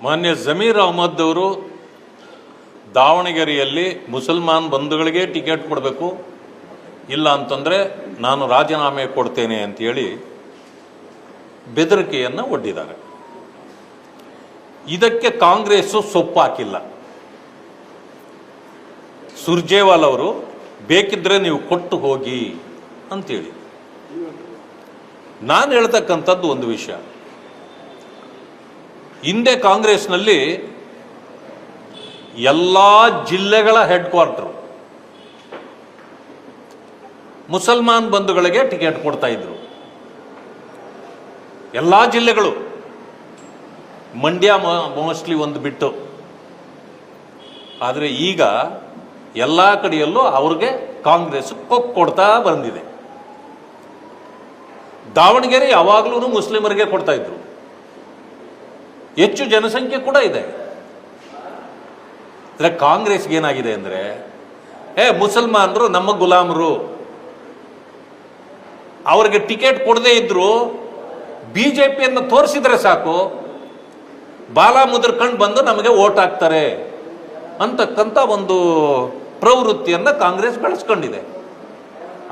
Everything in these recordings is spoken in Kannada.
ಮಾನ್ಯ ಜಮೀರ್ ಅಹಮದ್ ಅವರು ದಾವಣಗೆರೆಯಲ್ಲಿ ಮುಸಲ್ಮಾನ್ ಬಂಧುಗಳಿಗೆ ಟಿಕೆಟ್ ಕೊಡಬೇಕು, ಇಲ್ಲ ಅಂತಂದರೆ ನಾನು ರಾಜೀನಾಮೆ ಕೊಡ್ತೇನೆ ಅಂತೇಳಿ ಬೆದರಿಕೆಯನ್ನು ಒಡ್ಡಿದ್ದಾರೆ. ಇದಕ್ಕೆ ಕಾಂಗ್ರೆಸ್ಸು ಸೊಪ್ಪು ಹಾಕಿಲ್ಲ. ಸುರ್ಜೇವಾಲ್ ಅವರು ಬೇಕಿದ್ರೆ ನೀವು ಕೊಟ್ಟು ಹೋಗಿ ಅಂತೇಳಿ. ನಾನು ಹೇಳ್ತಕ್ಕಂಥದ್ದು ಒಂದು ವಿಷಯ, ಹಿಂದೆ ಕಾಂಗ್ರೆಸ್ನಲ್ಲಿ ಎಲ್ಲ ಜಿಲ್ಲೆಗಳ ಹೆಡ್ ಕ್ವಾರ್ಟರ್ ಮುಸಲ್ಮಾನ್ ಬಂಧುಗಳಿಗೆ ಟಿಕೆಟ್ ಕೊಡ್ತಾ ಇದ್ರು. ಎಲ್ಲ ಜಿಲ್ಲೆಗಳು, ಮಂಡ್ಯ ಮೋಸ್ಟ್ಲಿ ಒಂದು ಬಿಟ್ಟು. ಆದರೆ ಈಗ ಎಲ್ಲ ಕಡೆಯಲ್ಲೂ ಅವ್ರಿಗೆ ಕಾಂಗ್ರೆಸ್ ಕೊಡ್ತಾ ಬಂದಿದೆ. ದಾವಣಗೆರೆ ಯಾವಾಗಲೂ ಮುಸ್ಲಿಮರಿಗೆ ಕೊಡ್ತಾ ಇದ್ರು, ಹೆಚ್ಚು ಜನಸಂಖ್ಯೆ ಕೂಡ ಇದೆ. ಅಂದರೆ ಕಾಂಗ್ರೆಸ್ಗೆ ಏನಾಗಿದೆ ಅಂದರೆ, ಮುಸಲ್ಮಾನರು ನಮ್ಮ ಗುಲಾಮರು, ಅವ್ರಿಗೆ ಟಿಕೆಟ್ ಕೊಡದೇ ಇದ್ರು ಬಿಜೆಪಿಯನ್ನು ತೋರಿಸಿದ್ರೆ ಸಾಕು, ಬಾಲ ಮುದ್ರಕೊಂಡು ಬಂದು ನಮಗೆ ಓಟ್ ಹಾಕ್ತಾರೆ ಅಂತಕ್ಕಂಥ ಒಂದು ಪ್ರವೃತ್ತಿಯನ್ನು ಕಾಂಗ್ರೆಸ್ ಬೆಳೆಸ್ಕೊಂಡಿದೆ.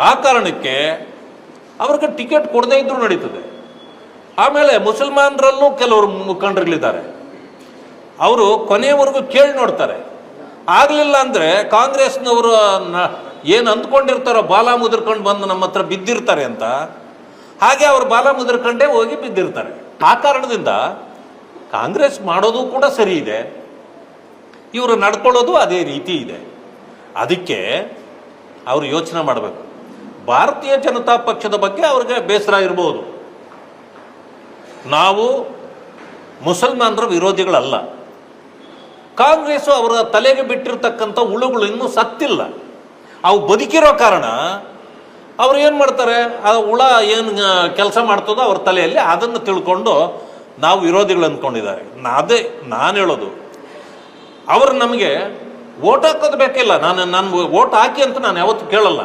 ಆ ಕಾರಣಕ್ಕೆ ಅವ್ರಿಗೆ ಟಿಕೆಟ್ ಕೊಡದೇ ಇದ್ರೂ ನಡೀತದೆ. ಆಮೇಲೆ ಮುಸಲ್ಮಾನರಲ್ಲೂ ಕೆಲವರು ಮುಖಂಡರುಗಳಿದ್ದಾರೆ, ಅವರು ಕೊನೆಯವರೆಗೂ ಕೇಳಿ ನೋಡ್ತಾರೆ. ಆಗಲಿಲ್ಲ ಅಂದರೆ ಕಾಂಗ್ರೆಸ್ನವರು ಏನು ಅಂದ್ಕೊಂಡಿರ್ತಾರೋ ಬಾಲ ಮುದ್ರಕೊಂಡು ಬಂದು ನಮ್ಮ ಹತ್ರ ಬಿದ್ದಿರ್ತಾರೆ ಅಂತ, ಹಾಗೆ ಅವರು ಬಾಲ ಮುದ್ರಕೊಂಡೇ ಹೋಗಿ ಬಿದ್ದಿರ್ತಾರೆ. ಆ ಕಾರಣದಿಂದ ಕಾಂಗ್ರೆಸ್ ಮಾಡೋದು ಕೂಡ ಸರಿ ಇದೆ, ಇವರು ನಡ್ಕೊಳ್ಳೋದು ಅದೇ ರೀತಿ ಇದೆ. ಅದಕ್ಕೆ ಅವರು ಯೋಚನೆ ಮಾಡಬೇಕು. ಭಾರತೀಯ ಜನತಾ ಪಕ್ಷದ ಬಗ್ಗೆ ಅವ್ರಿಗೆ ಬೇಸರ ಇರ್ಬೋದು. ನಾವು ಮುಸಲ್ಮಾನರ ವಿರೋಧಿಗಳಲ್ಲ. ಕಾಂಗ್ರೆಸ್ಸು ಅವರ ತಲೆಗೆ ಬಿಟ್ಟಿರ್ತಕ್ಕಂಥ ಹುಳುಗಳು ಇನ್ನೂ ಸತ್ತಿಲ್ಲ. ಅವು ಬದುಕಿರೋ ಕಾರಣ ಅವ್ರು ಏನು ಮಾಡ್ತಾರೆ, ಆ ಹುಳ ಏನು ಕೆಲಸ ಮಾಡ್ತದೋ ಅವ್ರ ತಲೆಯಲ್ಲಿ ಅದನ್ನು ತಿಳ್ಕೊಂಡು ನಾವು ವಿರೋಧಿಗಳು ಅಂದ್ಕೊಂಡಿದ್ದಾರೆ. ಅದೇ ನಾನು ಹೇಳೋದು, ಅವರು ನಮಗೆ ಓಟ್ ಹಾಕೋದು ಬೇಕಿಲ್ಲ. ನಾನು ಓಟ್ ಹಾಕಿ ಅಂತ ನಾನು ಯಾವತ್ತೂ ಕೇಳಲ್ಲ.